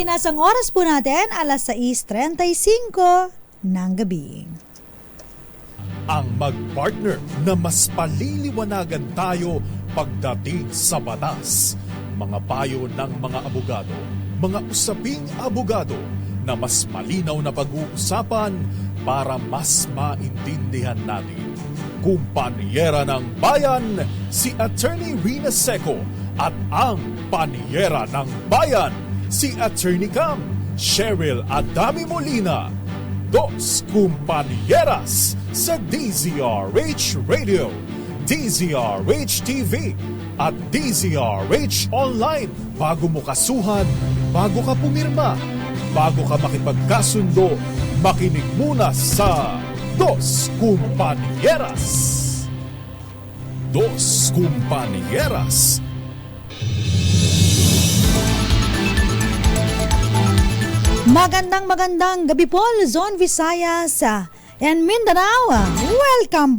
Pilipinas, ang oras po natin, alas 6:35 ng gabi. Ang mag-partner na mas paliliwanagan tayo pagdating sa batas. Mga payo ng mga abogado, mga usaping abogado na mas malinaw na pag-uusapan para mas maintindihan natin. Kumpanyera ng Bayan, si Attorney Rina Seco at ang Panyera ng Bayan, si Attorney Cam, Cheryl Adami Molina. Dos Kumpanieras sa DZRH Radio, DZRH TV at DZRH Online. Bago mo kasuhan, bago ka pumirma, bago ka makipagkasundo, makinig muna sa Dos Kumpanieras. Dos Kumpanieras. Magandang gabi po, Luzon, Visayas, and Mindanao. Welcome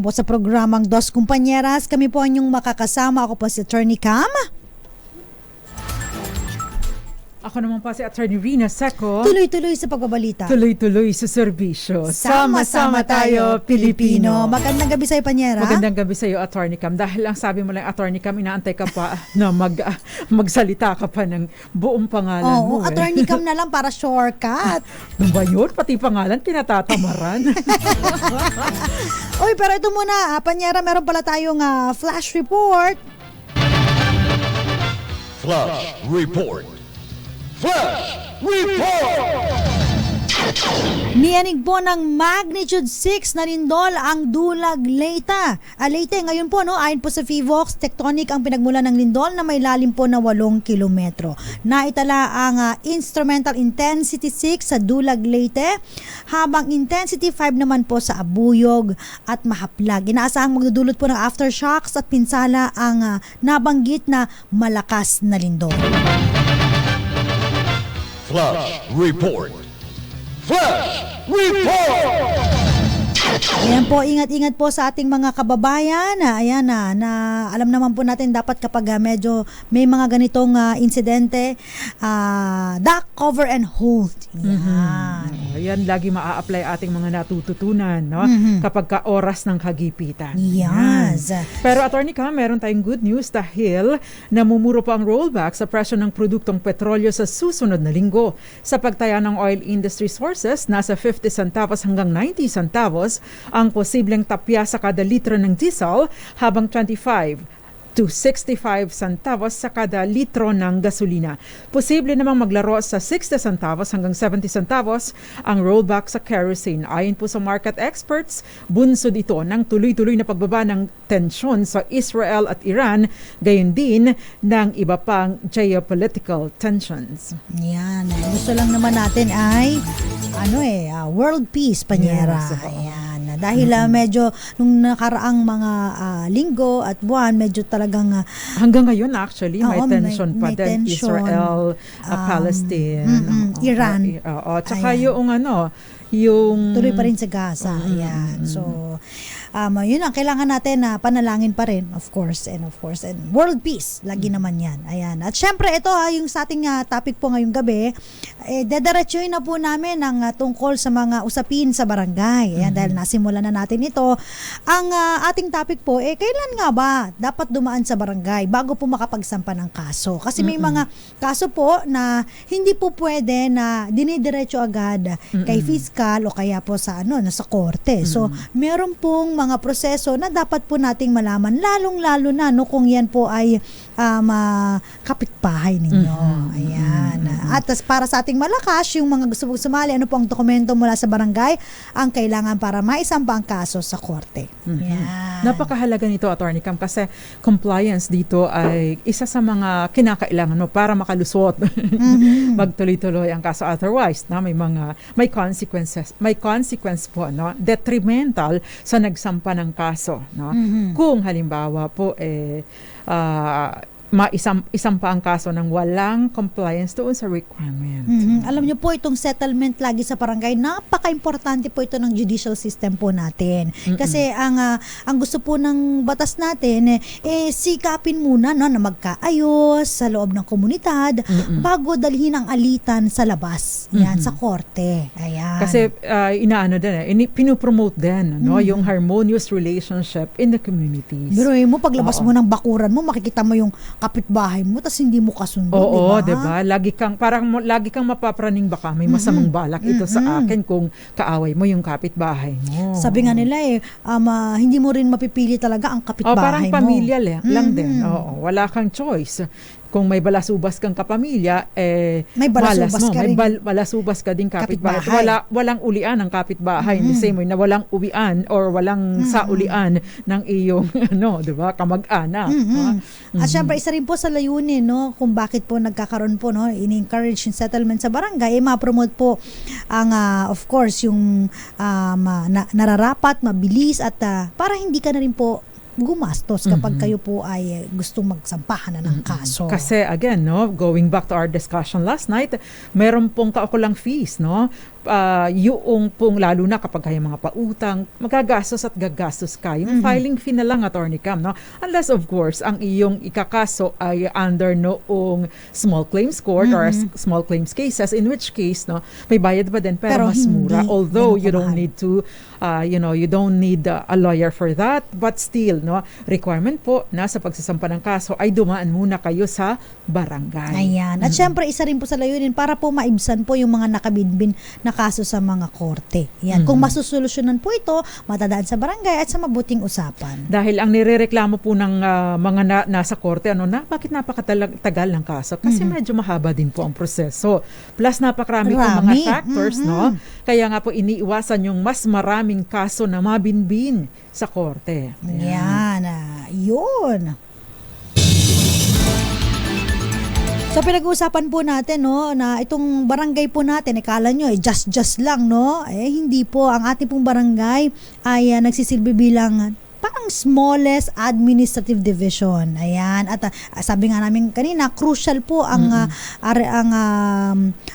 po sa programang Dos Kumpanieras. Kami po ang inyong makakasama. Ako po si Attorney Cam. Ako naman pa si Attorney Rina Seco. Tuloy-tuloy sa pagbabalita. Tuloy-tuloy sa serbisyo. Sama-sama tayo, Pilipino. Magandang gabi sa'yo, Panyera. Magandang gabi sa'yo, Attorney Cam. Dahil lang sabi mo lang, Attorney Cam, inaantay ka pa na magsalita ka pa ng buong pangalan mo. Attorney Cam na lang para shortcut. Ano ba yun? Pati pangalan, kinatatamaran. Uy, pero ito muna, Panyera, meron pala tayong flash report. Flash Report. Flash Report! Niyanig po ng magnitude 6 na lindol ang Dulag, Leyte. Leyte, ngayon po, ayon po sa FIVOX, tectonic ang pinagmula ng lindol na may lalim po na 8 kilometro. Naitala ang instrumental intensity 6 sa Dulag, Leyte, habang intensity 5 naman po sa Abuyog at Mahaplag. Inaasahang magdudulot po ng aftershocks at pinsala ang nabanggit na malakas na lindol. Flash Report. Flash Report! Ayan po, ingat-ingat po sa ating mga kababayan. Ayan na alam naman po natin dapat kapag medyo may mga ganitong insidente, duck, cover, and hold. Yan. Yan, lagi maa-apply ating mga natututunan, no? Kapag ka oras ng kagipitan. Yes. Yan. Pero Attorney Cam, meron tayong good news dahil namumuro pa ang rollback sa presyo ng produktong petrolyo sa susunod na linggo. Sa pagtaya ng oil industry sources, nasa 50 centavos hanggang 90 centavos ang posibleng tapya sa kada litro ng diesel, habang 25 to 65 centavos sa kada litro ng gasolina. Posible namang maglaro sa 60 centavos hanggang 70 centavos ang rollback sa kerosene. Ayon po sa market experts, bunsod ito ng tuloy-tuloy na pagbaba ng tensyon sa Israel at Iran, gayon din ng iba pang geopolitical tensions. Yan. Gusto lang naman natin ay world peace, Panyera. Yes. Ayan. Dahil medyo nung nakaraang mga linggo at buwan, medyo talagang hanggang ngayon actually may tension pa may din, tension. Israel, Palestine, Iran. Tsaka yung tuloy pa rin sa Gaza. Ayan. So yun ang kailangan natin na panalangin pa rin, of course, and world peace, lagi naman yan. Ayan. At syempre ito yung sa ating topic po ngayong gabi, dediretsuhin na po namin ang tungkol sa mga usapin sa barangay. Ayan, dahil nasimulan na natin ito. Ang ating topic po, kailan nga ba dapat dumaan sa barangay bago po makapagsampa ng kaso? Kasi may mga kaso po na hindi po pwede na dinidiretso agad kay fiscal o kaya po sa sa korte. So, meron pong mga proseso na dapat po nating malaman, lalong-lalo na kung yan po ay kapitbahay ninyo. Ayan. At para sa ating malakas, yung mga gusto mong sumali, ano po ang dokumento mula sa barangay ang kailangan para maisampa ang kaso sa korte. Yan. Napakahalaga nito, Attorney Cam, kasi compliance dito ay isa sa mga kinakailangan mo para makalusot. Magtuloy-tuloy ang kaso. Otherwise, may consequence po, detrimental sa nagsampa ng kaso, no? Kung halimbawa po isang pa ang kaso ng walang compliance doon sa requirement. Alam niyo po, itong settlement lagi sa barangay, napaka-importante po ito ng judicial system po natin. Kasi ang gusto po ng batas natin, sikapin muna na magkaayos sa loob ng komunidad bago dalhin ang alitan sa labas. Yan, sa korte. Ayan. Kasi inaano din, pinopromote din yung harmonious relationship in the communities. Biruin mo, paglabas mo ng bakuran mo, makikita mo yung kapitbahay mo, tas hindi mo kasundo, Oo, diba? Lagi kang mapapraning baka may masamang balak ito sa akin kung kaaway mo yung kapitbahay mo. Sabi nga nila hindi mo rin mapipili talaga ang kapitbahay parang mo. pamilya lang din. Oo, wala kang choice. Kung may balasubas kang kapamilya, may balasubas ka rin. May balasubas ka din kapitbahay. Walang ulian ang kapitbahay. In the same way na walang uwian or walang saulian ng iyong di ba, kamag-anak. At syempre, isa rin po sa layunin, kung bakit po nagkakaroon po, in-encourage yung settlement sa barangay, ma-promote po ang, of course, yung nararapat, mabilis, at para hindi ka na rin po gumastos kapag kayo po ay gustong magsampahan na ng kaso. Kasi again, going back to our discussion last night, meron pong kaukulang fees, yung pong lalo na kapag kayo mga pautang, magagastos at gagastos ka. Yung filing fee na lang, Attorney Cam, unless of course ang iyong ikakaso ay under noong small claims court or small claims cases, in which case may bayad pa din pero mas mura. Although you don't need to you don't need a lawyer for that, but still requirement po na sa pagsasampa ng kaso ay dumaan muna kayo sa barangay. Ayan. At syempre, isa rin po sa layunin para po maibsan po yung mga nakabinbin na kaso sa mga korte. Yan. Kung masusolusyonan po ito, matadaan sa barangay at sa mabuting usapan. Dahil ang nirereklamo po ng mga nasa korte, bakit napakatagal ng kaso? Kasi medyo mahaba din po ang proseso. Plus, napakarami po mga factors, Kaya nga po iniiwasan yung mas maraming kaso na mabinbin sa korte. Yan. Yun. So pinag-uusapan po natin na itong barangay po natin, kala nyo just lang, hindi po. Ang ating pong barangay ay nagsisilbi bilang parang smallest administrative division. Ayan. At sabi nga namin kanina, crucial po ang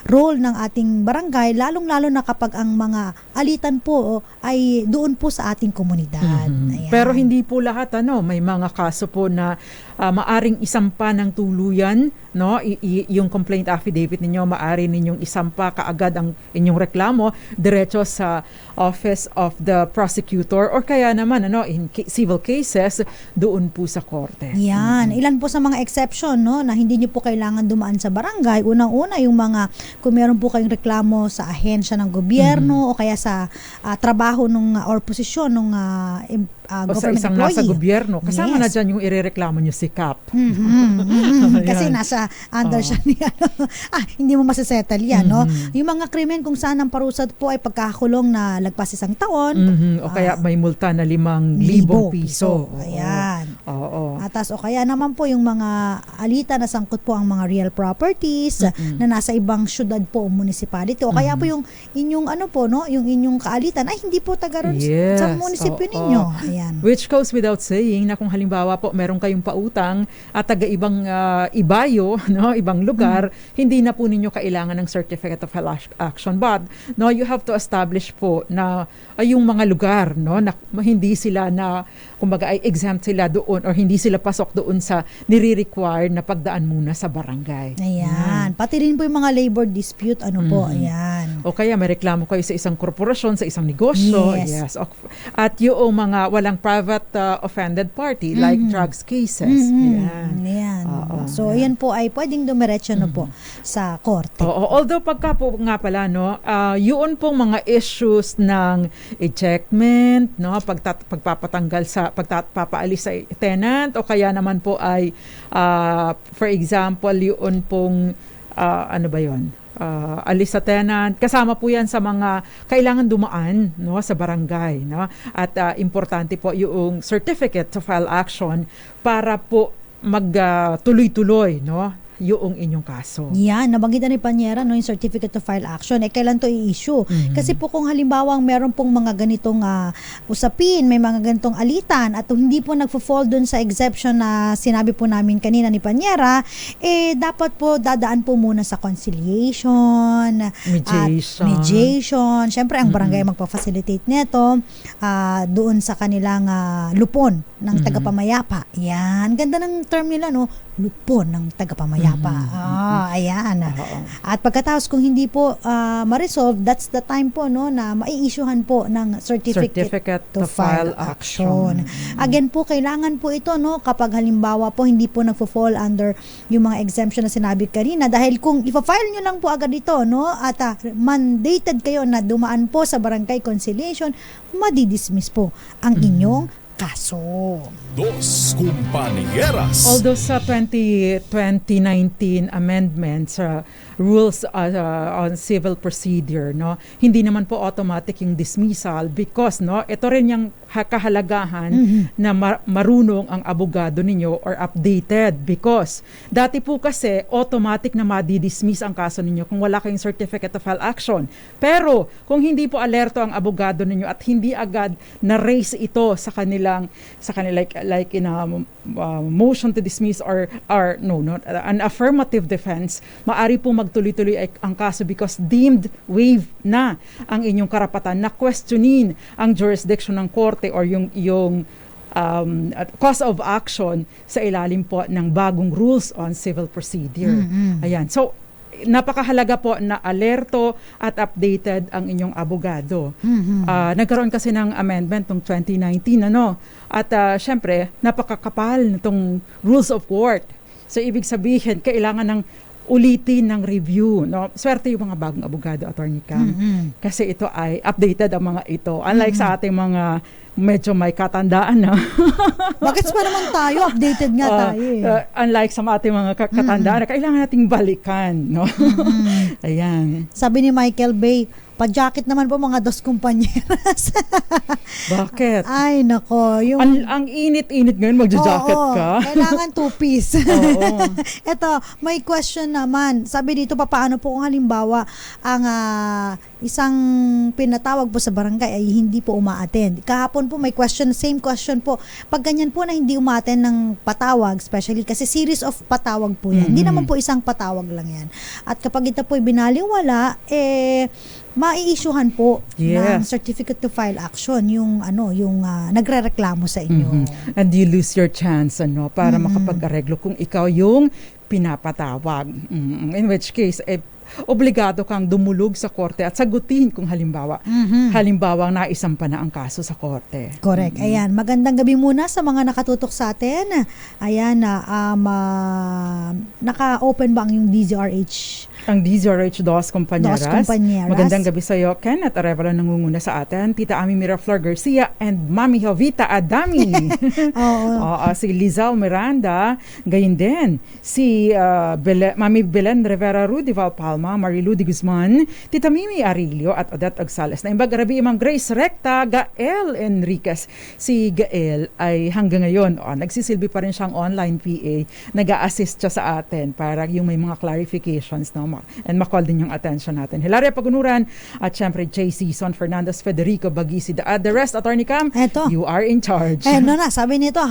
role ng ating barangay, lalong-lalo na kapag ang mga alitan po ay doon po sa ating komunidad. Ayan. Pero hindi po lahat, may mga kaso po na maaring isampa ng tuluyan, yung complaint affidavit ninyo, maaari ninyong isampa kaagad ang inyong reklamo diretso sa Office of the Prosecutor or kaya naman in civil cases doon po sa korte. Yan. Ilan po sa mga exception na hindi niyo po kailangan dumaan sa barangay. Unang-una yung mga kung meron po kayong reklamo sa ahensya ng gobyerno o kaya sa trabaho or posisyon ng o sa government isang employee. nasa gobyerno. Kasama na dyan yung irereklamo nyo si Cap. Kasi nasa under siya ni hindi mo masasettle yan, Yung mga krimen kung saan ang parusa po ay pagkakulong na lagpas 1 taon. O kaya may multa na 5,000 piso. Ayan. Oo. Atas o kaya naman po yung mga alita na sangkot po ang mga real properties na nasa ibang syudad po o municipality o kaya po yung inyong yung inyong kaalitan ay hindi po taga ron sa munisipyo ninyo. Ayan. Which goes without saying na kung halimbawa po meron kayong pautang at taga-ibang ibayo, ibang lugar, hindi na po ninyo kailangan ng certificate of action. But you have to establish po na yung mga lugar na hindi sila kumbaga ay exempt sila doon or hindi sila pasok doon sa nire-require na pagdaan muna sa barangay. Ayan. Pati rin po yung mga labor dispute, po, ayan. O kaya may reklamo kayo sa isang korporasyon, sa isang negosyo. Yes. At yung mga walang private offended party like drugs cases. Ayan. So, yan po ay pwedeng dumiretso po sa korte. Although pagka po nga pala, yun pong mga issues ng ejectment, pagpapatanggal pagpapaalis sa tenant o kaya naman po ay for example yun pong alis sa tenant, kasama po yan sa mga kailangan dumaan sa barangay, at importante po yung certificate to file action para po magtuloy-tuloy yung inyong kaso. Yan, nabanggitan ni Panyera, no, yung certificate to file action. Kailan to i-issue? Kasi po kung halimbawa meron pong mga ganitong usapin, may mga ganitong alitan, at hindi po nagfo-fall dun sa exception na sinabi po namin kanina ni Panyera, dapat po dadaan po muna sa conciliation, Mediation. at mediation. Siyempre, ang barangay magpa-facilitate nito doon sa kanilang lupon ng tagapamayapa. Yan. Ganda ng term nila, no? Lupon ng tagapamayapa. Ayan. At pagkatapos kung hindi po ma-resolve, that's the time po, no, na mai-issuehan po ng certificate to file action. Again po, kailangan po ito, no, kapag halimbawa po hindi po nagfo-fall under yung mga exemption na sinabi kanina, dahil kung ipa-file nyo lang po agad ito, no, at mandated kayo na dumaan po sa barangay conciliation, madidismiss po ang inyong kaso. Dos Compañeras. Although sa 2019 amendments sa rules on civil procedure, no, hindi naman po automatic yung dismissal because, no, ito rin yung kahalagahan na marunong ang abogado ninyo or updated because dati po kasi automatic na madidismiss ang kaso ninyo kung wala kayong certificate of file action. Pero kung hindi po alerto ang abogado ninyo at hindi agad na raise ito sa kanilang like in a motion to dismiss or no, an affirmative defense, maari po magtuloy-tuloy ang kaso because deemed waived na ang inyong karapatan na questionin ang jurisdiction ng korte or yung cause of action sa ilalim po ng bagong rules on civil procedure. Ayan. So, napakahalaga po na alerto at updated ang inyong abogado. Nagkaroon kasi ng amendment noong 2019, ano? At syempre, napakakapal nitong rules of court. So, ibig sabihin, kailangan ng ulitin ng review, no? Swerte yung mga bagong abogado, Attorney Cam. Kasi ito ay updated ang mga ito. Unlike sa ating mga medyo may katandaan na. Bakit pa naman tayo? Updated nga tayo unlike sa ating mga katandaan na kailangan nating balikan, no? Ayan. Sabi ni Michael Bay, pa-jacket naman po mga Dos Compañeras. Bakit? Ay, nako. Ang init-init ngayon, magja-jacket ka. Kailangan two-piece. Oo. Ito, may question naman. Sabi dito, paano po kung halimbawa ang isang pinatawag po sa barangay ay hindi po uma-attend. Kahapon po may question, same question po. Pag ganyan po na hindi uma-attend ng patawag, especially kasi series of patawag po yan. Hindi naman po isang patawag lang yan. At kapag ito po binaliwala, mai-issuehan po ng certificate to file action yung nagrereklamo sa inyo. And you lose your chance para makapag-areglo kung ikaw yung pinapatawag. In which case, obligado kang dumulog sa korte at sagutin kung halimbawa naisampa na ang kaso sa korte. Correct. Ayan, magandang gabi muna sa mga nakatutok sa atin. Ayan, naka-open ba ang yung DZRH? Ang DZRH Dos Compañeras. Magandang gabi sa iyo, Kenneth Arevalo nangunguna sa atin, Tita Ami Miraflor Garcia and Mami Jovita Adami. Si Lizal Miranda, gayon din. Si Mami Belen Rivera Rudival Palma, Marilu de Guzman, Tita Mimi Arilio at Odette Agsales. Na imbag gabi Imang Grace Recta, Gael Enriquez. Si Gael ay hanggang ngayon, nagsisilbi pa rin siyang online PA, nag-a-assist siya sa atin para yung may mga clarifications, no? And makall din yung attention natin. Hilaria Pagunuran at syempre JC Son Fernandez, Federico Bagisi. The rest, Attorney Cam, you are in charge. Sabi nito,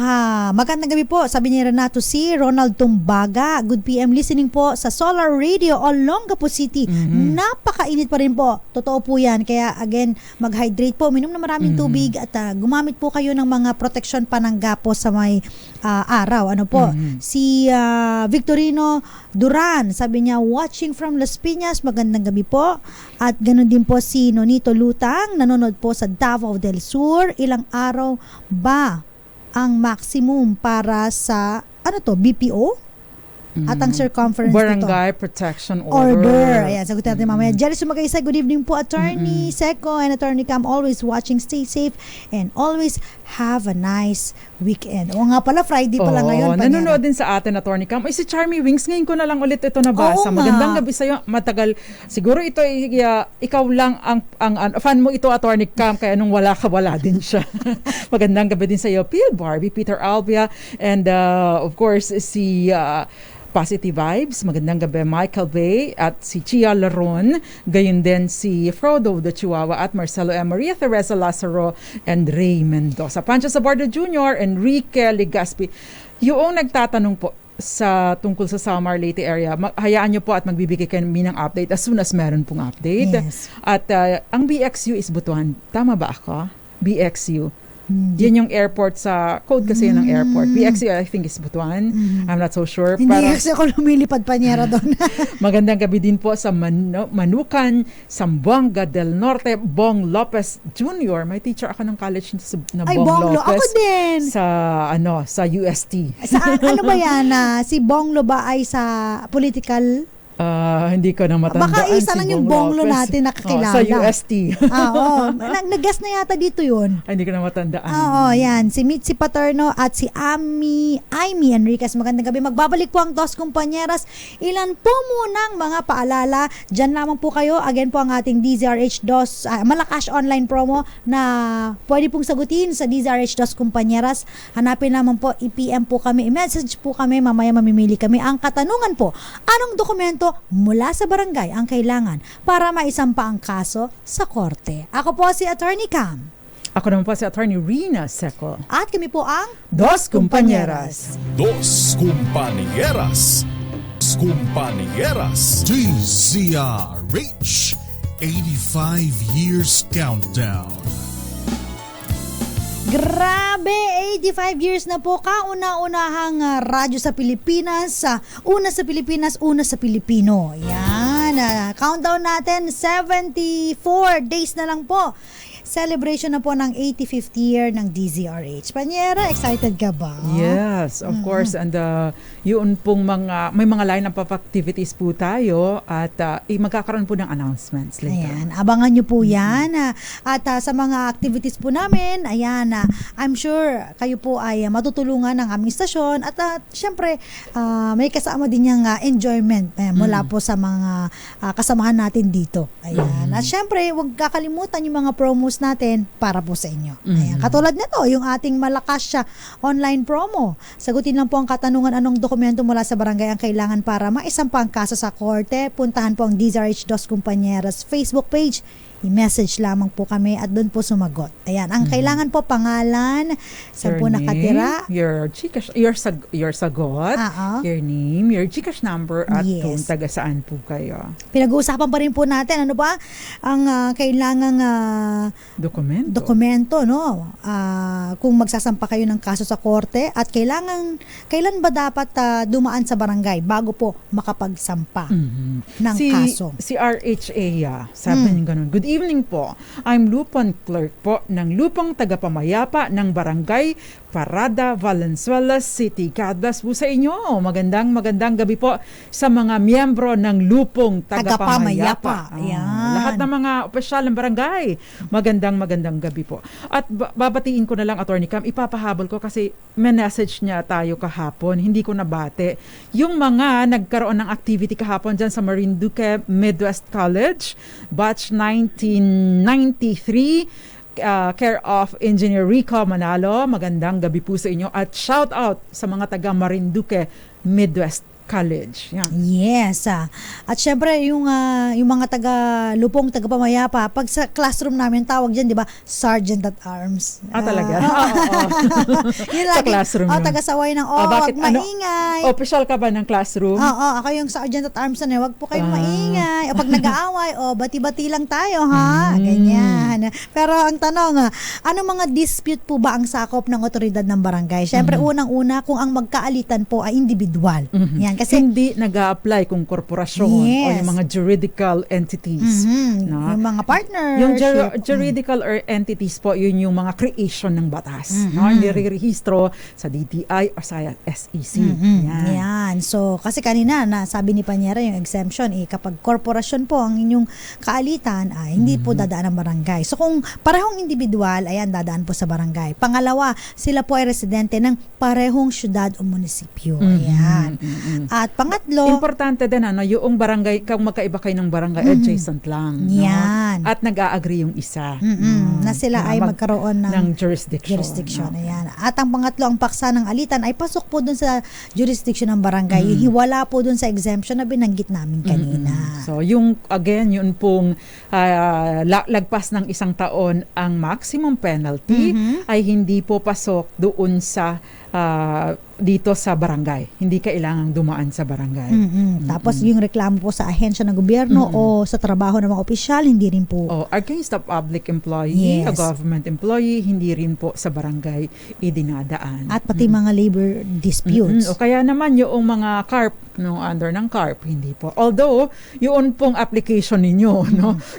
magandang gabi po. Sabi ni Renato C. Ronald Tumbaga, good PM listening po sa Solar Radio Olongapo City. Napakainit pa rin po. Totoo po yan. Kaya again, mag-hydrate po. Minom na maraming tubig at gumamit po kayo ng mga protection panangga po sa may araw. Si Victorino Duran, sabi niya, watching from Las Piñas, magandang gabi po. At ganoon din po si Nonito Lutang, nanonood po sa Davao del Sur. Ilang araw ba ang maximum para sa BPO? At ang circumference Barangay nito. Protection Order. Ayan, sagutin natin mamaya. Jerry Sumagaysa, good evening po, Attorney Seco and Attorney Cam. Always watching, stay safe, and always have a nice weekend. O nga pala, Friday pala ngayon. Nanonood din sa atin, Attorney Cam. Si Charmy Wings, ngayon ko na lang ulit ito nabasa. Magandang gabi sa'yo. Matagal. Siguro ito, ikaw lang ang fan mo ito, Attorney Cam, kaya nung wala ka, wala din siya. Magandang gabi din sa'yo, Phil Barbie, Peter Albia, and of course, si Positive Vibes, magandang gabi Michael Bay at si Chia Laron, gayon din si Frodo the Chihuahua at Marcelo M. Maria Teresa Lazaro and Ray Mendoza. Pancho Sabardo Jr., Enrique Legaspi. Yung nagtatanong po sa tungkol sa Samar Leyte area, hayaan nyo po at magbibigay kami ng update as soon as meron pong update. Yes. At ang BXU is Butuan. Tama ba ako? BXU. Yan yung airport sa code kasi yun ng airport. BXU I think is Butuan. I'm not so sure. Hindi kasi ako lumilipad Panyera doon. Magandang gabi din po sa Manukan, Zamboanga del Norte, Bong Lopez Jr. May teacher ako ng college na Ay, Bong Bonglo. Lopez. Ako din. Sa UST. Sa ano ba yan? Si Bonglo ba ay sa political? Hindi ko na matandaan. Baka isa si lang yung Bong Bonglo Lopez. natin nakakilala. Sa UST. Oo. Nag-guess na yata dito yun. Hindi ko na matandaan. Oo, yan. Si Mitzi Paterno at si Amy Enriquez. Magandang gabi. Magbabalik po ang Dos Compañeras. Ilan po munang mga paalala. Diyan lamang po kayo. Again po ang ating DZRH Dos Malakas online promo na pwede pong sagutin sa DZRH Dos Compañeras. Hanapin lamang po, i-PM po kami, i-message po kami, mamaya mamimili kami. Ang katanungan po, anong dokumento mula sa barangay ang kailangan para maisampa ang kaso sa korte? Ako po si Attorney Cam. Ako naman po si Attorney Rina Seco. At kami po ang Dos Compañeras. Dos Compañeras. Compañeras. DZRH 85 Years Countdown. Grabe, 85 years na po, kauna-unahang radyo sa Pilipinas, una sa Pilipinas, una sa Pilipino. Yan, countdown natin, 74 days na lang po. Celebration na po ng 85th year ng DZRH. Panyera, excited ka ba? Yes, of course. And yun pong may mga line-up of activities po tayo at magkakaroon po ng announcements later. Ayan, abangan nyo po yan. At sa mga activities po namin, ayan, I'm sure kayo po ay matutulungan ng aming stasyon at syempre, may kasama din yung enjoyment mula po sa mga kasamahan natin dito. Ayan. At syempre, huwag kakalimutan yung mga promos natin para po sa inyo. Ayan. Katulad nito, yung ating malakas siya online promo. Sagutin lang po ang katanungan anong dokumento mula sa barangay ang kailangan para maisampa ang kaso sa korte. Puntahan po ang DZRH Dos Compañeras Facebook page. I-message lamang po kami at doon po sumagot. Ayan, ang kailangan po pangalan, saan po nakatira, your sagot, your name, your Gcash number at kung taga saan po kayo. Pinag-uusapan pa rin po natin ano ba ang kailangang dokumento, no? Kung magsasampa kayo ng kaso sa korte at kailan ba dapat dumaan sa barangay bago po makapagsampa ng kaso. Si RHA, sabi niyo ganun. Good evening po. I'm Lupon Clerk po ng Lupong Tagapamayapa ng Barangay Parada, Valenzuela City. God bless po sa inyo. Magandang gabi po sa mga miyembro ng Lupong Tagapamayapa. Lahat ng mga opisyal ng barangay. Magandang gabi po. At babatiin ko na lang, Attorney Cam, ipapahabol ko kasi may message niya tayo kahapon. Hindi ko nabate. Yung mga nagkaroon ng activity kahapon dyan sa Marinduque Midwest College, batch 1993, care of Engineer Rico Manalo. Magandang gabi po sa inyo at shout out sa mga taga Marinduque Midwest College. Yan. Yes. At syempre, yung mga Lupong Tagapamayapa, pag sa classroom namin, tawag dyan, di ba, Sergeant at Arms. Talaga? Yun sa classroom yun. Taga-saway ng, wag maingay. Official ka ba ng classroom? Ako yung Sergeant at Arms na, wag po kayong maingay. Pag nag-aaway, bati-bati lang tayo, ha? Ganyan. Pero ang tanong, ano mga dispute po ba ang sakop ng otoridad ng barangay? Syempre, unang-una, kung ang magkaalitan po ay individual. Yan. Kasi hindi nag-a-apply kung korporasyon o yung mga juridical entities. No? Yung mga partners. Yung juridical or entities po, yun yung mga creation ng batas. No? Nire-rehistro sa DTI o sa SEC. Yan. So, kasi kanina, sabi ni Panyera yung exemption, kapag korporasyon po ang inyong kaalitan, hindi po dadaan ang barangay. So, kung parehong individual, ayan, dadaan po sa barangay. Pangalawa, sila po ay residente ng parehong syudad o munisipyo. Ayan. At pangatlo, Importante din yung barangay, kung magkaiba kayo ng barangay, adjacent lang. Yan. No? At nag-a-agree yung isa. na sila ay magkaroon ng jurisdiction. No? Ayan. At ang pangatlo, ang paksa ng alitan ay pasok po dun sa jurisdiction ng barangay. Hiwala po dun sa exemption na binanggit namin kanina. So, yun pong lagpas ng 1 taon ang maximum penalty ay hindi po pasok doon sa dito sa barangay. Hindi kailangang dumaan sa barangay. Tapos yung reklamo po sa ahensya ng gobyerno o sa trabaho ng mga opisyal, hindi rin po. Against a public employee, a Yes. government employee, hindi rin po sa barangay idinadaan. At pati mga labor disputes. O kaya naman yung mga CARP, under ng CARP, hindi po. Although, yun pong application ninyo,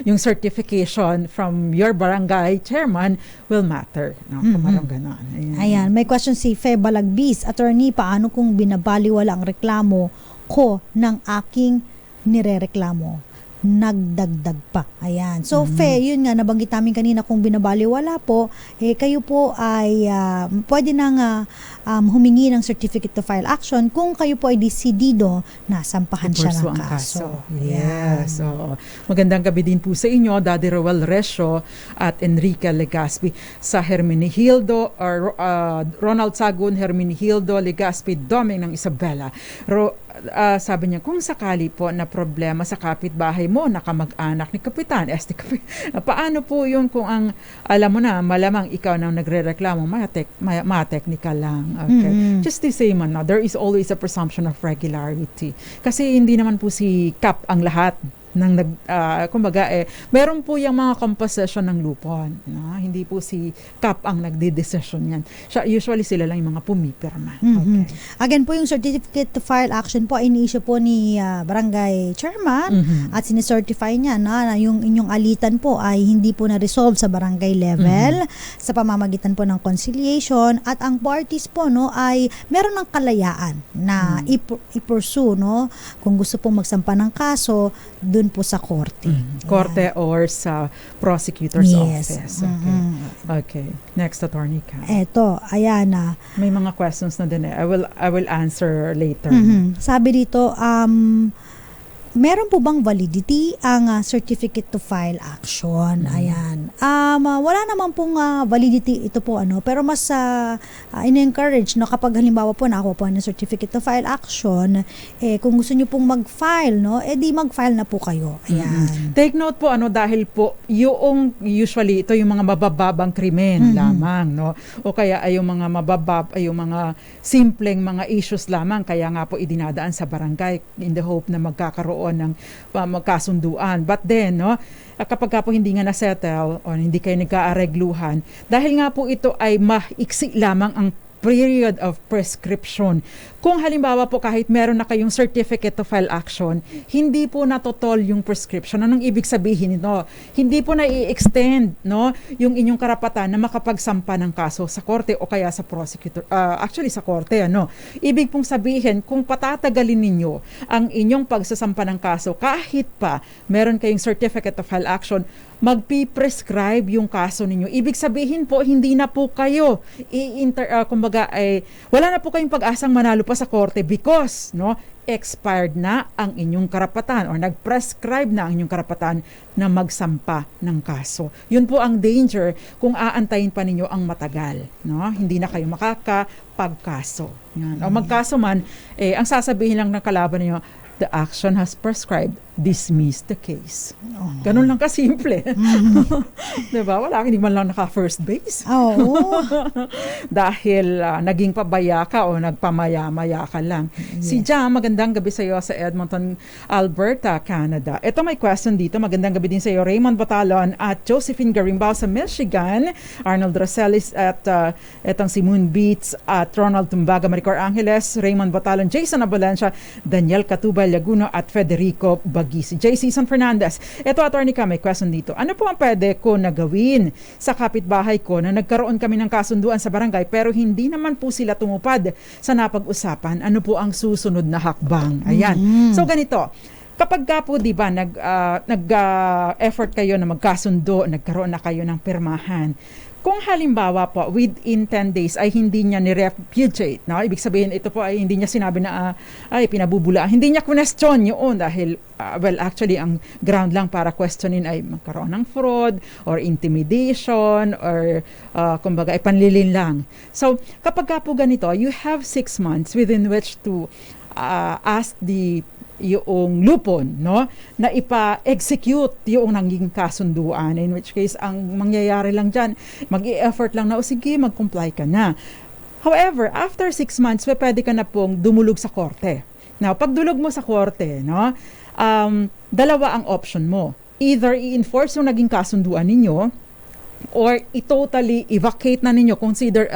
yung certification from your barangay chairman will matter. Kung marang ganon. Ayan, may question si Fe Balagbis. Attorney, paano kung binabaliwala ang reklamo ko ng aking nirereklamo? Nagdagdag pa. Ayan. So, Fe, yun nga, nabanggit namin kanina kung binabaliwala po, kayo po ay pwede nang humingi ng certificate to file action kung kayo po ay desidido na sampahan siya ng ang kaso. Yes. Magandang gabi din po sa inyo, Daddy Roel Resio at Enrique Legaspi sa Hermenegildo, Ronald Sagun, Hermenegildo, Legaspi, Doming ng Isabela. Sabi niya, kung sakali po na problema sa kapitbahay mo, nakamag-anak ni Kapitan, paano po yun kung alam mo na, malamang ikaw nang nagre-reklamo, ma-technical lang. Okay. Just the same, there is always a presumption of regularity. Kasi hindi naman po si Kap ang lahat ng meron po yung mga composition ng lupon. Hindi po si Kap ang nagde-decision yan. Usually sila lang yung mga pumipirma. Okay. Again po, yung certificate to file action po ay ini-issue po ni barangay chairman at sinicertify niya na yung inyong alitan po ay hindi po na-resolve sa barangay level sa pamamagitan po ng conciliation at ang parties po ay meron ng kalayaan na i-pursue kung gusto pong magsampa ng kaso dun po sa korte. Korte or sa prosecutor's office. Okay. Next, Attorney Ka. Eto, ayan na. May mga questions na din I will answer later. Sabi dito, meron po bang validity ang certificate to file action? Ayan. Wala naman pong validity ito po pero mas in-encourage kapag halimbawa po nakuha po ng certificate to file action, kung gusto niyo pong mag-file, di mag-file na po kayo. Ayan. Take note po dahil po yung usually ito yung mga mabababang krimen lamang, o kaya ay yung mga yung mga simpleng mga issues lamang, kaya nga po idinadaan sa barangay in the hope na magkakaroon ng magkasunduan. But then, kapag po hindi nga na-settle o hindi kayo nagkaaregluhan, dahil nga po ito ay maiksi lamang ang period of prescription. Kung halimbawa po kahit meron na kayong certificate to file action, hindi po natotol yung prescription. Anong ibig sabihin nito? Hindi po na i-extend yung inyong karapatan na makapagsampa ng kaso sa korte o kaya sa prosecutor. Actually sa korte. Ibig pong sabihin, kung patatagalin ninyo ang inyong pagsasampa ng kaso, kahit pa meron kayong certificate to file action, magpi-prescribe yung kaso ninyo. Ibig sabihin po, hindi na po kayo wala na po kayong pag-asang manalo pa sa korte because expired na ang inyong karapatan or nag-prescribe na ang inyong karapatan na magsampa ng kaso. Yun po ang danger kung aantayin pa ninyo ang matagal. Hindi na kayo makakapagkaso. Yan. O magkaso man, ang sasabihin lang ng kalaban niyo, the action has prescribed, dismiss the case. Ganun lang kasimple. Diba? Hindi man lang naka-first base. Dahil naging pabaya ka o nagpamaya-maya ka lang. Si Jam, magandang gabi sa iyo sa Edmonton, Alberta, Canada. Ito may question dito. Magandang gabi din sa iyo, Raymond Batalon at Josephine Garimbao sa Michigan, Arnold Roselis at etong si Moon Beats at Ronald Tumbaga, Maricor Angeles, Raymond Batalon, Jason Abalencia, Daniel Catubal Laguno at Federico Bagisi. J. Season Fernandez. Ito, Attorney Ka, may question dito. Ano po ang pwede ko na gawin sa kapitbahay ko na nagkaroon kami ng kasunduan sa barangay pero hindi naman po sila tumupad sa napag-usapan? Ano po ang susunod na hakbang? Ayan. So, ganito. Kapag ka po, di ba, nag-effort kayo na magkasundo, nagkaroon na kayo ng pirmahan, kung halimbawa po within 10 days ay hindi niya ni-repudiate, no? Ibig sabihin ito po ay hindi niya sinabi na ay pinabubula, hindi niya question yun dahil well actually ang ground lang para questionin ay magkaroon ng fraud or intimidation or kumbaga ay panlilin lang. So kapag ka po ganito, you have 6 months within which to ask yung lupon, no, na ipa-execute yung naging kasunduan, in which case ang mangyayari lang dyan, mag-i-effort lang na o sige mag-comply ka na. However, after 6 months pwede ka na pong dumulog sa korte. Now pag dulog mo sa korte, no, dalawa ang option mo, either i-enforce yung naging kasunduan ninyo or i-totally evacate na ninyo, consider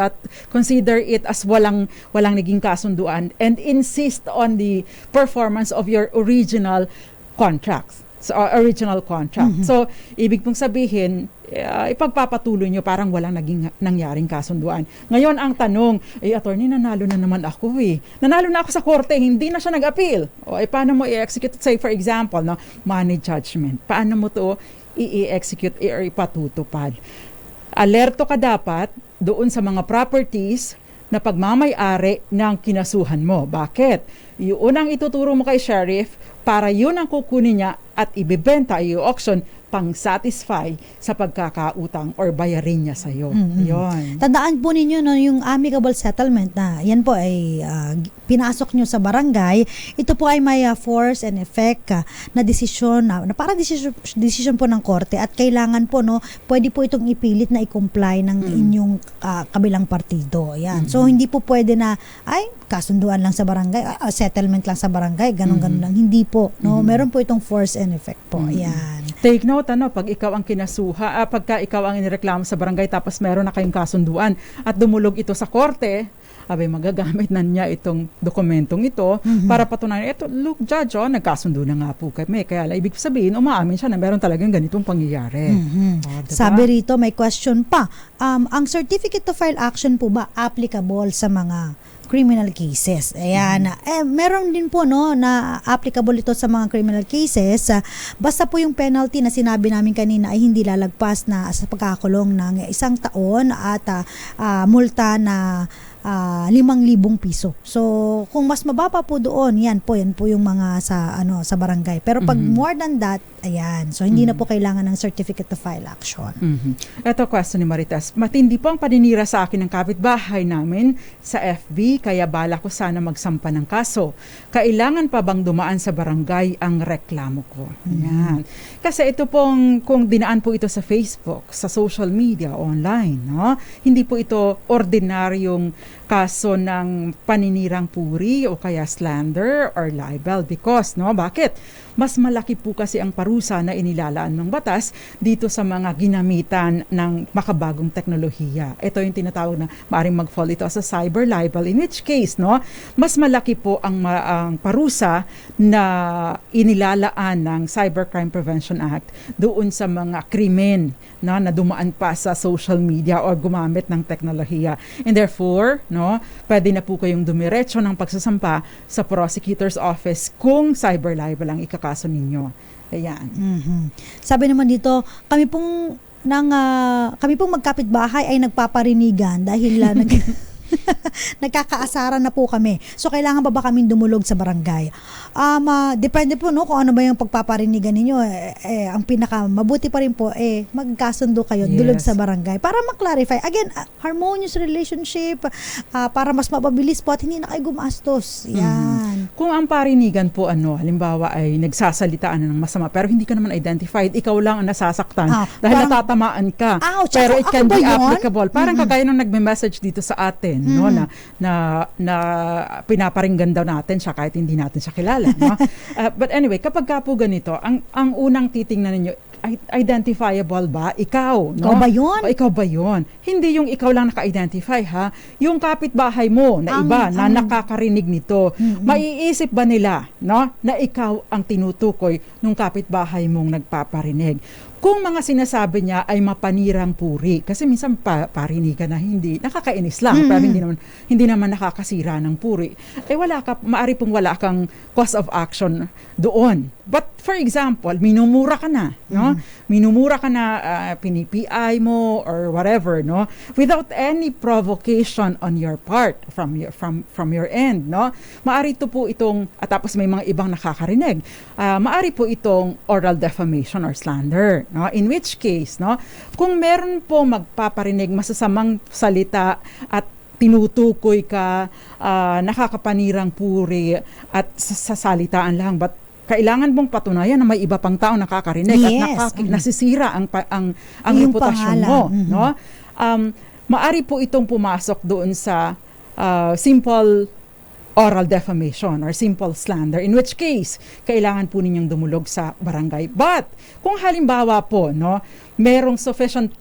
it as walang naging kasunduan and insist on the performance of your original contract. So, ibig pong sabihin, ipagpapatuloy nyo parang walang nangyaring kasunduan. Ngayon, ang tanong, attorney, nanalo na naman ako Nanalo na ako sa korte, hindi na siya nag-appeal. O, paano mo i-execute? Say, for example, no, money judgment. Paano mo to i-execute or ipatutupad? Alerto ka dapat doon sa mga properties na pagmamay-ari ng kinasuhan mo. Bakit? Yun ang ituturo mo kay sheriff para yun ang kukunin niya at ibebenta, i-auction pang-satisfy sa pagkakautang or bayarin niya sa'yo. Yun. Tandaan po ninyo no, yung amicable settlement na yan po ay pinasok nyo sa barangay, ito po ay may force and effect na desisyon na para desisyon po ng korte at kailangan po no, pwede po itong ipilit na i-comply ng inyong kabilang partido. Yan. So hindi po pwede na ay kasunduan lang sa barangay, settlement lang sa barangay, ganun-ganun lang. Hindi po. No? Meron po itong force and effect po. Yan. Take note, pag ikaw ang kinasuha, pagka ikaw ang inireklamo sa barangay tapos meron na kayong kasunduan at dumulog ito sa korte, magagamit na niya itong dokumentong ito para patunayan, look, judge, nagkasundo na nga po kami. Kaya ibig sabihin, umaamin siya na meron talagang ganitong pangyayari. Diba? Sabi rito, may question pa. Ang certificate to file action po ba applicable sa mga criminal cases? Ayan. Meron din po no na applicable ito sa mga criminal cases. Basta po yung penalty na sinabi namin kanina ay hindi lalagpas na sa pagkakulong ng 1 taon at multa na 5,000 piso. So, kung mas mababa po doon, yan po yung mga sa barangay. Pero pag more than that, ayan. So, hindi na po kailangan ng certificate to file action. Ito question ni Marites. Matindi po ang paninira sa akin ng kapitbahay namin sa FB, kaya bala ko sana magsampa ng kaso. Kailangan pa bang dumaan sa barangay ang reklamo ko? Ayan. Kasi ito pong, kung dinaan po ito sa Facebook, sa social media, online, no? Hindi po ito ordinaryong kaso ng paninirang puri o kaya slander or libel because, no? Bakit? Mas malaki po kasi ang parusa na inilalaan ng batas dito sa mga ginamitan ng makabagong teknolohiya. Ito yung tinatawag na maaaring mag-fall ito sa cyber libel, in which case, no, mas malaki po ang parusa na inilalaan ng Cybercrime Prevention Act doon sa mga krimen na dumaan pa sa social media o gumamit ng teknolohiya. And therefore, no, pwede na po kayong dumiretso ng pagsasampa sa prosecutor's office kung cyber libel ang ikakaso ninyo. Ayan. Sabi naman dito, kami pong magkapitbahay ay nagpaparinigan dahil nagkakaasaran na po kami. So, kailangan ba kaming dumulog sa barangay? Depende po no, kung ano ba yung pagpaparinigan ninyo. Ang pinaka-mabuti pa rin po, magkasundo kayo, dulog sa barangay para ma-clarify. Again, harmonious relationship, para mas mapabilis po at hindi na kayo gumastos. Yan. Kung ang parinigan po, halimbawa ay nagsasalitaan ng masama, pero hindi ka naman identified, ikaw lang ang nasasaktan dahil natatamaan ka. Pero it can be applicable. Parang kagaya nung nagme-message dito sa atin, no, na pinaparinggan daw natin siya kahit hindi natin siya kilala, no? But anyway, kapag ka po ganito, ang unang titingnan ninyo, identifiable ba? Ikaw, no? Ikaw ba yun? O, ikaw ba yun? Hindi yung ikaw lang naka-identify, ha? Yung kapitbahay mo na iba na nakakarinig nito, maiisip ba nila, no, na ikaw ang tinutukoy nung kapitbahay mong nagpaparinig? Kung mga sinasabi niya ay mapanirang puri, kasi minsan parinigan na hindi, nakakainis lang, pero hindi naman nakakasira ng puri, maari pong wala kang cause of action doon. But for example, minumura ka na, no? no? Minumura ka na, pini-PI mo or whatever, no? Without any provocation on your part from your end, no? Maari to po itong tapos may mga ibang nakakarinig. Maari po itong oral defamation or slander, no? In which case, no, kung meron po magpaparinig masasamang salita at tinutukoy ka, nakakapanirang puri at sasalitaan lang, but kailangan mong patunayan na may iba pang tao nakakarinig at nasisira ang reputasyon mo, no? Maari po itong pumasok doon sa simple oral defamation or simple slander, in which case kailangan po ninyong dumulog sa barangay. But kung halimbawa po, no, merong sufficient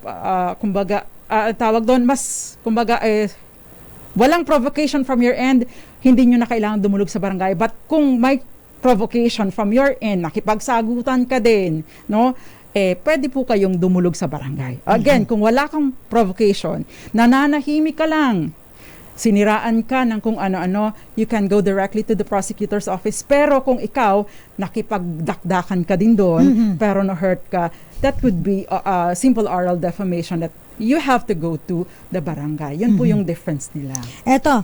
tawag doon, walang provocation from your end, hindi nyo na kailangan dumulog sa barangay. But kung may provocation from your end, nakipagsagutan ka din, no, pwede po kayong dumulog sa barangay. Again, kung wala kang provocation, nananahimik ka lang, siniraan ka ng kung ano-ano, you can go directly to the prosecutor's office. Pero kung ikaw, nakipagdakdakan ka din doon, pero na-hurt ka, that would be simple oral defamation that you have to go to the barangay. Yun po yung difference nila. Eto,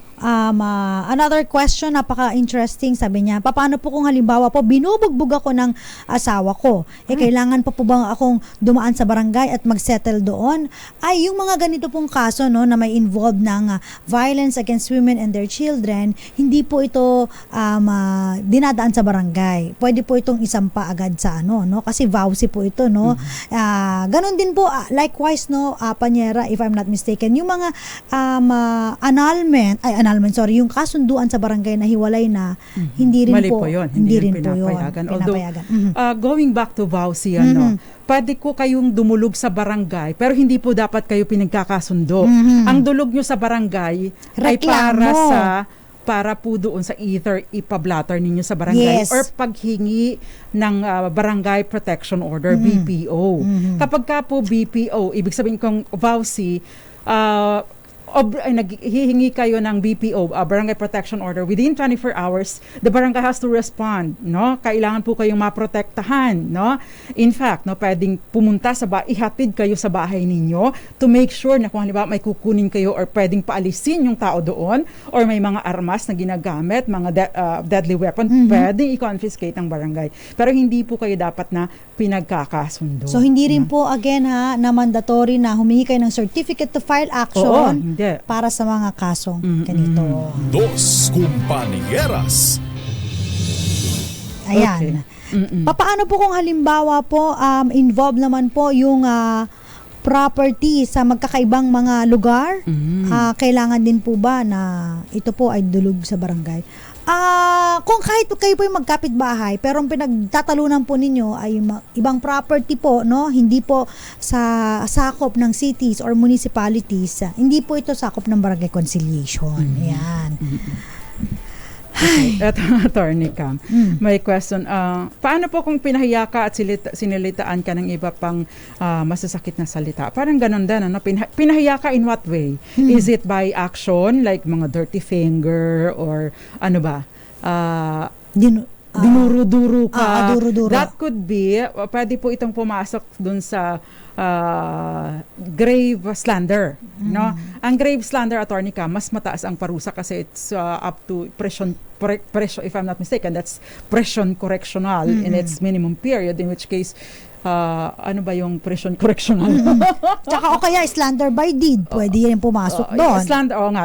another question, napaka-interesting. Sabi niya, paano po kung halimbawa po, binubugbog ako ng asawa ko? Kailangan pa po bang akong dumaan sa barangay at mag-settle doon? Ay, yung mga ganito pong kaso, no, na may involved ng violence against women and their children, hindi po ito dinadaan sa barangay. Pwede po itong isampa agad sa no? Kasi vowsy po ito, no? Ganon din po, likewise, no, Panyera, if I'm not mistaken, yung mga yung kasunduan sa barangay na hiwalay na, hindi rin Mali po yun. Hindi rin pinapayagan. po yun. Although, going back to vowsy, pwede ko kayong dumulog sa barangay, pero hindi po dapat kayo pinagkakasundo. Ang dulog nyo sa barangay ay para po doon sa either ipablatter ninyo sa barangay or paghingi ng Barangay Protection Order, BPO. Kapag ka po BPO, ibig sabihin kong vowsy, naghihingi kayo ng BPO, Barangay Protection Order, within 24 hours, the barangay has to respond, no? Kailangan po kayong maprotektahan, no? In fact, no, pwedeng pumunta ihatid kayo sa bahay ninyo to make sure na kung halimbawa may kukunin kayo or pwedeng paalisin yung tao doon or may mga armas na ginagamit, mga deadly weapon, pwedeng i-confiscate ng barangay. Pero hindi po kayo dapat na pinagkakasundo. So, hindi rin po, again na mandatory na humingi kayo ng certificate to file action. Hindi. Para sa mga kasong ganito. Dos Compañeras. Ayan. Paano po kung halimbawa po involved naman po yung property sa magkakaibang mga lugar? Kailangan din po ba na ito po ay dulog sa barangay? Kung kahit kayo po yung magkapit-bahay, pero ang pinagtatalunan po ninyo ay ibang property po, no? Hindi po sa sakop ng cities or municipalities. Hindi po ito sakop ng barangay conciliation. Ayan. Okay. At Attorney Cam, may question. Paano po kung pinahiya ka at sinilitaan ka ng iba pang masasakit na salita? Parang ganun din, ano? Pinahiya ka in what way? Is it by action, like mga dirty finger, or ano ba? Dinuro-duro ka. Duro-duro. That could be, pwede po itong pumasok dun sa grave slander, no? Ang grave slander, Attorney Cam, mas mataas ang parusa kasi it's up to presyon, if I'm not mistaken, that's presyon correctional in its minimum period, in which case ano ba yung presyon correctional? Tsaka o kaya slander by deed, pwede rin pumasok doon.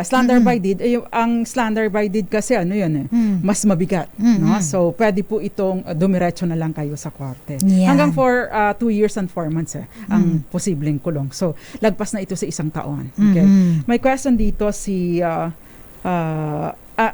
Slander by deed. Ang slander by deed kasi ano yun mas mabigat. No? So pwede po itong dumiretso na lang kayo sa korte. Yeah. Hanggang for 2 years and 4 months ang posibleng kulong. So lagpas na ito sa 1 taon. Okay. May question dito si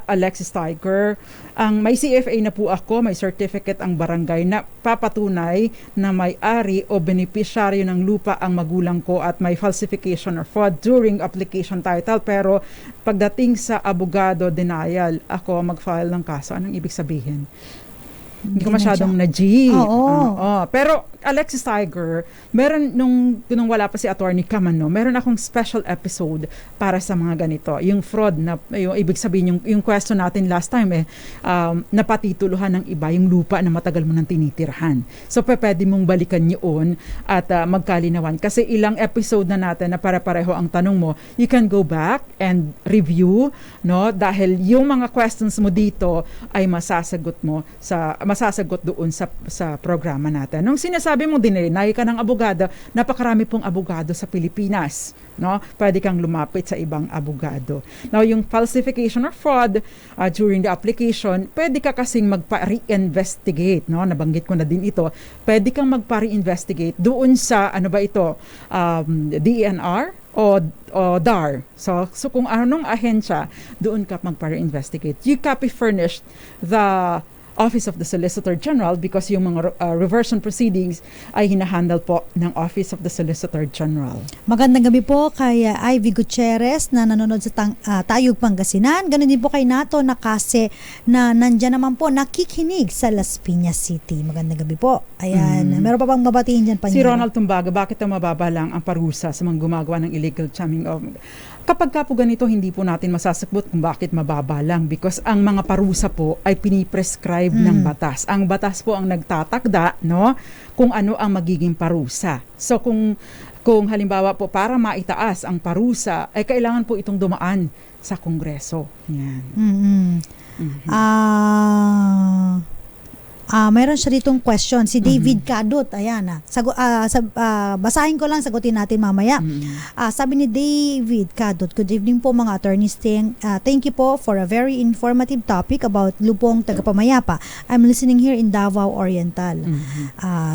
Alexis Tiger. May CFA na po ako, may certificate ang barangay na papatunay na may-ari o benepisyaryo ng lupa ang magulang ko at may falsification or fraud during application title, pero pagdating sa abogado denial, ako mag-file ng kaso. Anong ibig sabihin? Hindi ko na masyadong siya. na-G. Oo. Pero Alexis Tiger, meron nung wala pa si Attorney Camano, meron akong special episode para sa mga ganito. Yung fraud na, yung ibig sabihin, yung question natin last time napatituluhan ng iba yung lupa na matagal mo nang tinitirhan. So pwede mong balikan yun at magkalinawan. Kasi ilang episode na natin na para-pareho ang tanong mo, you can go back and review, no? Dahil yung mga questions mo dito ay masasagot doon sa programa natin. Nung sinasabi mo dinay ka ng abogado, napakarami pong abogado sa Pilipinas, no? Pwede kang lumapit sa ibang abogado. Now, yung falsification or fraud during the application, pwede ka kasing magpa-reinvestigate, no? Nabanggit ko na din ito. Pwede kang magpa-reinvestigate doon sa DENR o DAR. So kung anong ahensya, doon ka magpa-reinvestigate. You copy furnished the Office of the Solicitor General because yung mga reversion proceedings ay hinahandle po ng Office of the Solicitor General. Magandang gabi po kay Ivy Gutierrez na nanonood sa Tayug, Pangasinan. Ganun din po kay Nato Nakase na nandyan naman po nakikinig sa Las Piñas City. Magandang gabi po. Ayan. Meron pa bang mabatiin dyan, Si Ronald Tumbaga, bakit ang mababa lang ang parusa sa mga gumagawa ng illegal jamming of... Kapag ka po ganito, hindi po natin masasakbot kung bakit mababa lang because ang mga parusa po ay piniprescribe ng batas. Ang batas po ang nagtatakda, no, kung ano ang magiging parusa. So kung halimbawa po para maitaas ang parusa, ay kailangan po itong dumaan sa Kongreso. Yan. Mayroon siya ditong question. Si David Kadut. Ayan. Basahin ko lang, sagutin natin mamaya. Sabi ni David Kadut, good evening po mga attorneys. Thank you po for a very informative topic about lupong tagapamayapa. I'm listening here in Davao Oriental.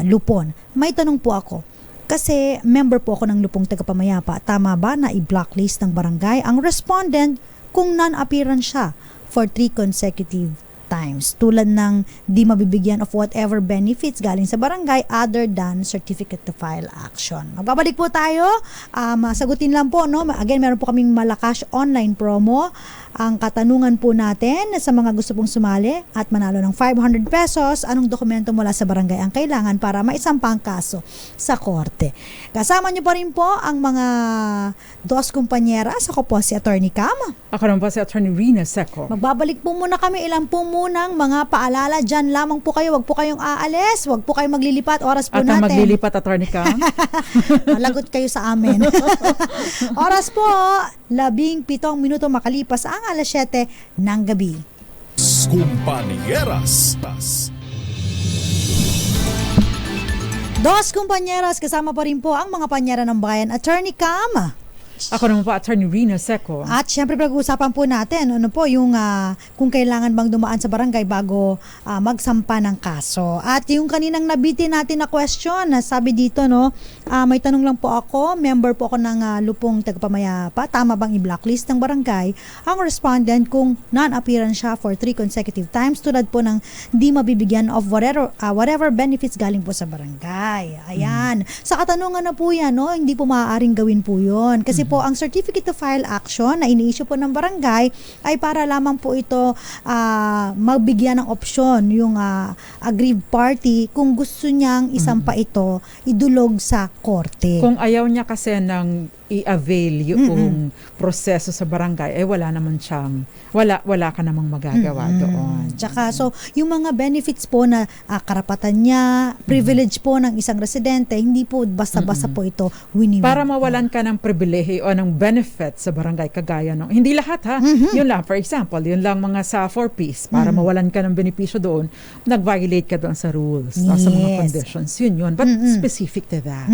Lupon. May tanong po ako. Kasi member po ako ng lupong tagapamayapa. Tama ba na i-blacklist ng barangay ang respondent kung non-appearance siya for 3 consecutive times, tulad ng di mabibigyan of whatever benefits galing sa barangay other than certificate to file action. Magbabalik po tayo. Sagutin lang po, no? Again, meron po kaming malakas online promo. Ang katanungan po natin sa mga gusto pong sumali at manalo ng 500 pesos, anong dokumento mula sa barangay ang kailangan para maisampang kaso sa korte. Kasama niyo pa rin po ang mga dos kumpanyeras. Ako po si Attorney Cam. Ako naman po si Attorney Rina Seco. Magbabalik po muna kami. Ilan po munang mga paalala. Diyan lamang po kayo. Huwag po kayong aalis. Huwag po kayong maglilipat. Oras po At natin. ang maglilipat, Attorney Cam? Lagot kayo sa amin. Oras po, 17 minuto makalipas ang alas 7 ng gabi. Kumpanieras. Dos kumpanyeras, kasama pa rin po ang mga panyera ng bayan. Attorney Cam. Ako naman po, Attorney Rina Seco. At syempre pag-uusapan po natin ano po yung kung kailangan bang dumaan sa barangay bago magsampa ng kaso. At yung kaninang nabitin natin na question, sabi dito no, may tanong lang po ako, member po ako ng lupong tagapamayapa, tama bang i-blacklist ng barangay ang respondent kung non-appearance siya for 3 consecutive times tulad po ng di mabibigyan of whatever benefits galing po sa barangay. Ayan. Sa katanungan na po yan, no, hindi po maaaring gawin po yun. Kasi po ang certificate to file action na ini-issue po ng barangay ay para lamang po ito magbigyan ng opsyon yung aggrieved party kung gusto niyang isampa ito idulog sa korte. Kung ayaw niya kasi ng i-avail yung proseso sa barangay, wala naman siyang, wala ka namang magagawa doon. Tsaka, so, yung mga benefits po na karapatan niya, privilege po ng isang residente, hindi po basta-basta po ito wini-win. Para mawalan ka ng pribilehe o ng benefit sa barangay, kagaya no. Hindi lahat ha. Yun lang, for example, yun lang mga sa 4Ps, para mawalan ka ng benepisyo doon, nag-violate ka doon sa rules, sa mga conditions. Yun. But specific to that.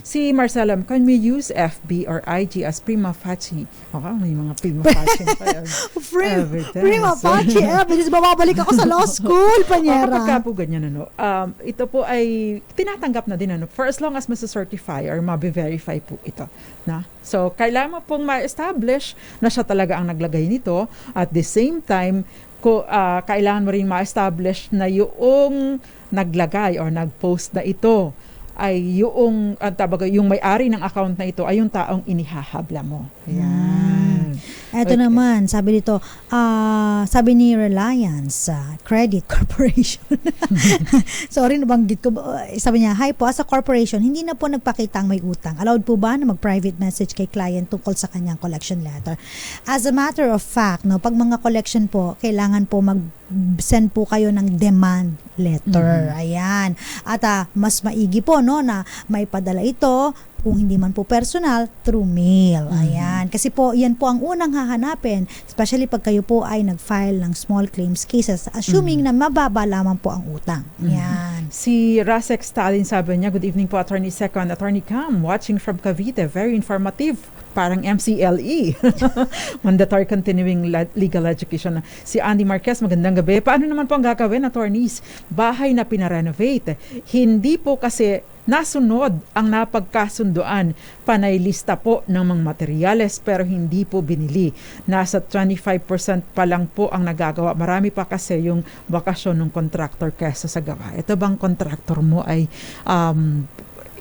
Si Marcella, can we use FB or IG as prima facie? May mga prima facie pa yan. Prima facie evidence. Babalik ako sa law school, panyera. Kapag po ganyan, ito po ay tinatanggap na din, for as long as masa-certify or mabe-verify po ito. Na? So, kailangan mo pong ma-establish na siya talaga ang naglagay nito. At the same time, kailangan mo rin ma-establish na yung naglagay or nag-post na ito ay yung may-ari ng account na ito ay yung taong inihahabla mo. Ayan. Eto naman, sabi dito, sabi ni Reliance Credit Corporation. Sorry, nabanggit ko. Sabi niya, hi po, as a corporation, hindi na po nagpakita ang may utang. Allowed po ba na mag-private message kay client tungkol sa kanyang collection letter? As a matter of fact, no, pag mga collection po, kailangan po mag-send po kayo ng demand letter. Ayan. At mas maigi po, no, na may padala ito, kung hindi man po personal, through mail. Ayan. Kasi po, yan po ang unang hahanapin, especially pag kayo po ay nag-file ng small claims cases, assuming na mababa lamang po ang utang. Ayan. Si Rasek Stalin sabi niya, good evening po, Attorney Second, Attorney Cam, watching from Cavite, very informative. Parang MCLE. Mandatory Continuing Legal Education. Si Andy Marquez, magandang gabi. Paano naman po ang gagawin, attorneys? Bahay na pinarenovate. Hindi po kasi nasunod ang napagkasunduan. Panay lista po ng mga materyales pero hindi po binili. Nasa 25% pa lang po ang nagagawa. Marami pa kasi yung bakasyon ng contractor kesa sa gawa. Ito bang contractor mo ay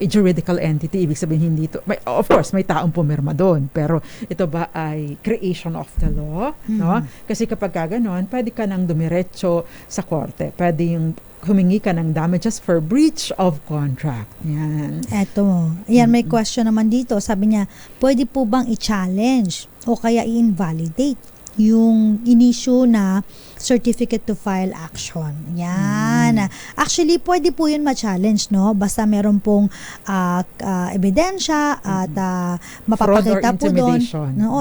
juridical entity, ibig sabihin hindi ito, of course may taong pumirma doon, pero ito ba ay creation of the law, no? Kasi kapag gano'n, pwede ka nang dumiretso sa korte, pwede yung humingi ka ng damages for breach of contract. Yan. Eto, yan, may question naman dito, sabi niya, pwede po bang i-challenge o kaya i-invalidate yung inisyu na certificate to file action. Yan. Actually, pwede po yun ma-challenge, no? Basta meron pong ebidensya at mapapakita po doon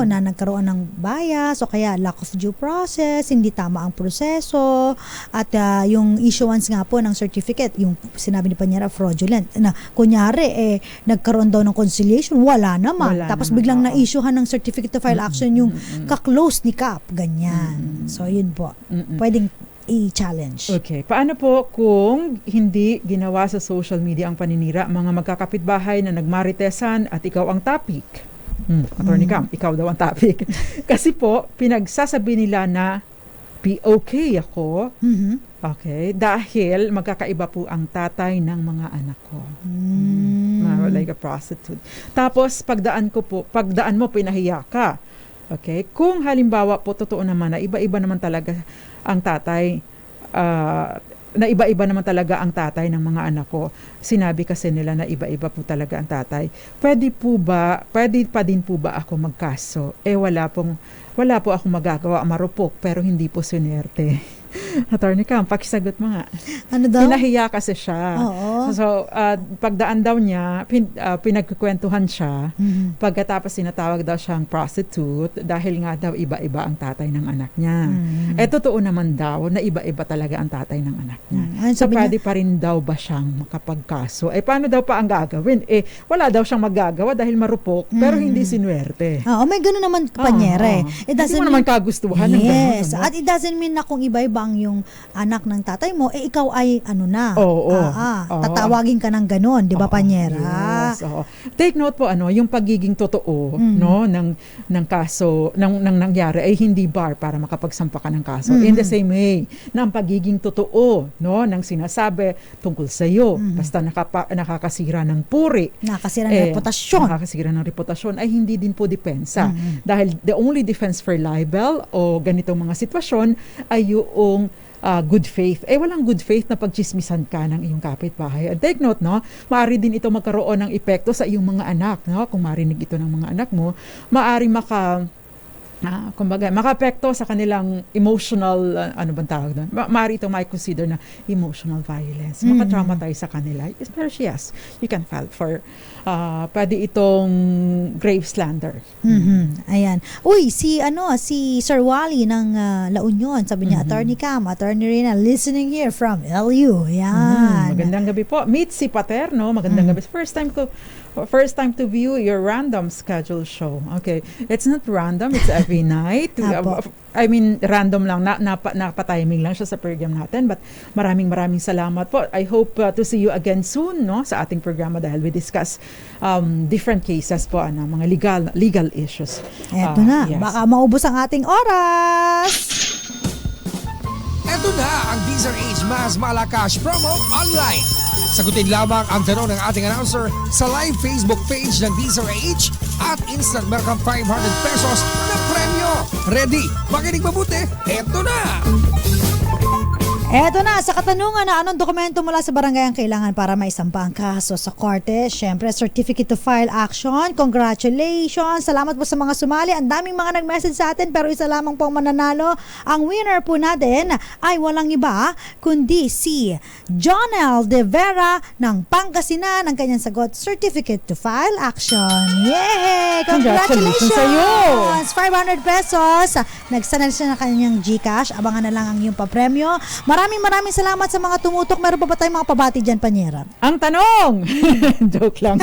na nagkaroon ng bias o kaya lack of due process, hindi tama ang proseso, at yung issuance nga po ng certificate, yung sinabi ni Panyera, fraudulent. Na, kunyari, nagkaroon daw ng conciliation, wala naman. Tapos biglang na-issuehan ng certificate to file action yung ka-close ni Cap. Ganyan. So, yun po. Pwedeng i-challenge. Okay. Paano po kung hindi ginawa sa social media ang paninira, mga magkakapitbahay na nagmaritesan at ikaw ang topic? Attorney Cam, ikaw daw ang topic. Kasi po, pinagsasabi nila na okay ako. Okay. Dahil magkakaiba po ang tatay ng mga anak ko. Like a prostitute. Tapos, pagdaan mo, pinahiya ka. Okay? Kung halimbawa po, totoo naman na iba-iba naman talaga ang tatay, ng mga anak ko. Sinabi kasi nila na iba-iba po talaga ang tatay. Pwede pa din po ba ako magkaso? Wala po akong magagawa, marupok, pero hindi po sinerte. Attorney Cam, pakisagot mo nga. Ano daw? Pinahiya kasi siya. Oo. So, pagdaan daw niya, pinagkukwentuhan siya. Pagkatapos sinatawag daw siyang prostitute dahil nga daw iba-iba ang tatay ng anak niya. Totoo naman daw na iba-iba talaga ang tatay ng anak niya. So, pwede pa rin daw ba siyang makapagkaso? Paano daw pa ang gagawin? Wala daw siyang magagawa dahil marupok, pero hindi sinuwerte. May gano'n naman, Panyera. Hindi mo naman kagustuhan ng gano'n. Yes. At it doesn't mean na kung iba-iba ang yung anak ng tatay mo, ikaw ay tatawagin ka ng gano'n, di ba, Panyera? Yes. Take note po, yung pagiging totoo no ng kaso, ng nangyari ay hindi bar para makapagsampa ka ng kaso. In the same way, na ang pagiging totoo no ng sinasabi tungkol sa iyo, basta nakakasira ng puri, nakakasira ng reputasyon ay hindi din po depensa. Dahil the only defense for libel o ganitong mga sitwasyon ay yung good faith. Walang good faith na pagchismisan ka ng iyong kapitbahay. And take note, no, maaari din ito magkaroon ng epekto sa iyong mga anak, no? Kung marinig ito ng mga anak mo, maaari maka-apekto sa kanilang emotional, maaari ito may consider na emotional violence. Maka-traumatize sa kanila. Especially, yes, you can file for, pwede itong grave slander. Ayan. Uy, si Sir Wally ng La Union, sabi niya, Attorney Cam, Attorney Rina, listening here from LU. Ayan. Magandang gabi po. Meet si Paterno. Magandang gabi. First time to view your random schedule show. Okay. It's not random. It's every night. Random lang. Napatiming lang siya sa program natin. But maraming salamat po. I hope to see you again soon, no, sa ating programa dahil we discuss different cases po, mga legal issues. Eto na. Yes. Baka maubos ang ating oras. Eto na ang DZRH Mas Malakas Promo Online. Sagutin lamang ang tanong ng ating announcer sa live Facebook page ng DZRH at instant meron kang 500 pesos na premyo. Ready? Makinig mabuti. Eto na! Eto na, sa katanungan na anong dokumento mula sa barangay ang kailangan para maisampa ang kaso sa korte? Siyempre, certificate to file action. Congratulations! Salamat po sa mga sumali. Ang daming mga nag-message sa atin pero isa lamang po ang mananalo. Ang winner po natin ay walang iba kundi si Jonel De Vera ng Pangasinan. Ang kanyang sagot, certificate to file action. Yay! Congratulations Congratulations! sa'yo! 500 pesos. Nagsanal siya ng kanyang GCash. Abangan na lang ang iyong papremyo. Maraming salamat sa mga tumutok. Meron pa ba tayong mga pabati dyan, Panyera? Ang tanong! Joke lang.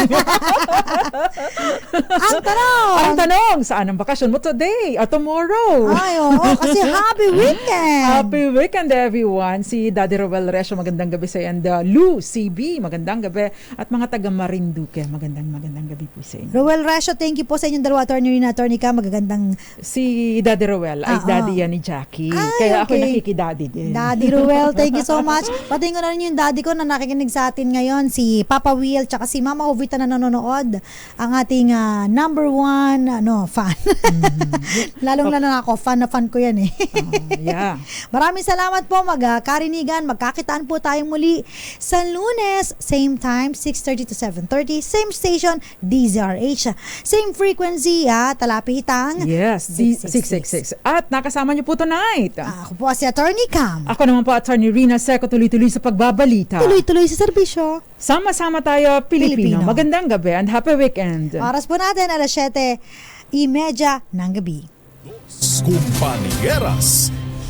Ang tanong! Ang tanong, saan ang bakasyon mo today or tomorrow? Ay, oo, kasi happy weekend! Happy weekend everyone. Si Daddy Roel Resio, magandang gabi sa iyo. And Lou CB, magandang gabi. At mga taga Marinduque, magandang gabi po sa inyo. Roel Resio, thank you po sa inyong dalawa. Attorney Rina, attorney ka, magagandang... Si Daddy Roel ay daddy yan ni Jackie. Ay, Kaya ako okay. nakikidaddy din. Daddy Ruel, thank you so much. Patingin ko na rin yung daddy ko na nakikinig sa atin ngayon, si Papa Will, tsaka si Mama Jovita na nanonood. Ang ating number one fan. Lalong-lalo na ako, fan na fan ko yan eh. Yeah. Maraming salamat po, magkarinigan, magkakitaan po tayong muli sa Lunes, same time, 6:30 to 7:30, same station, DZRH, same frequency, Talapihitang. Yes, 666. At nakasama niyo po tonight. Ako po si Attorney Cam. Ako naman po, Attorney Rina Seco, tuloy-tuloy sa pagbabalita. Tuloy-tuloy sa serbisyo. Sama-sama tayo, Pilipino. Magandang gabi and happy weekend. Oras po natin, alas 7:30 ng gabi. Compañeras,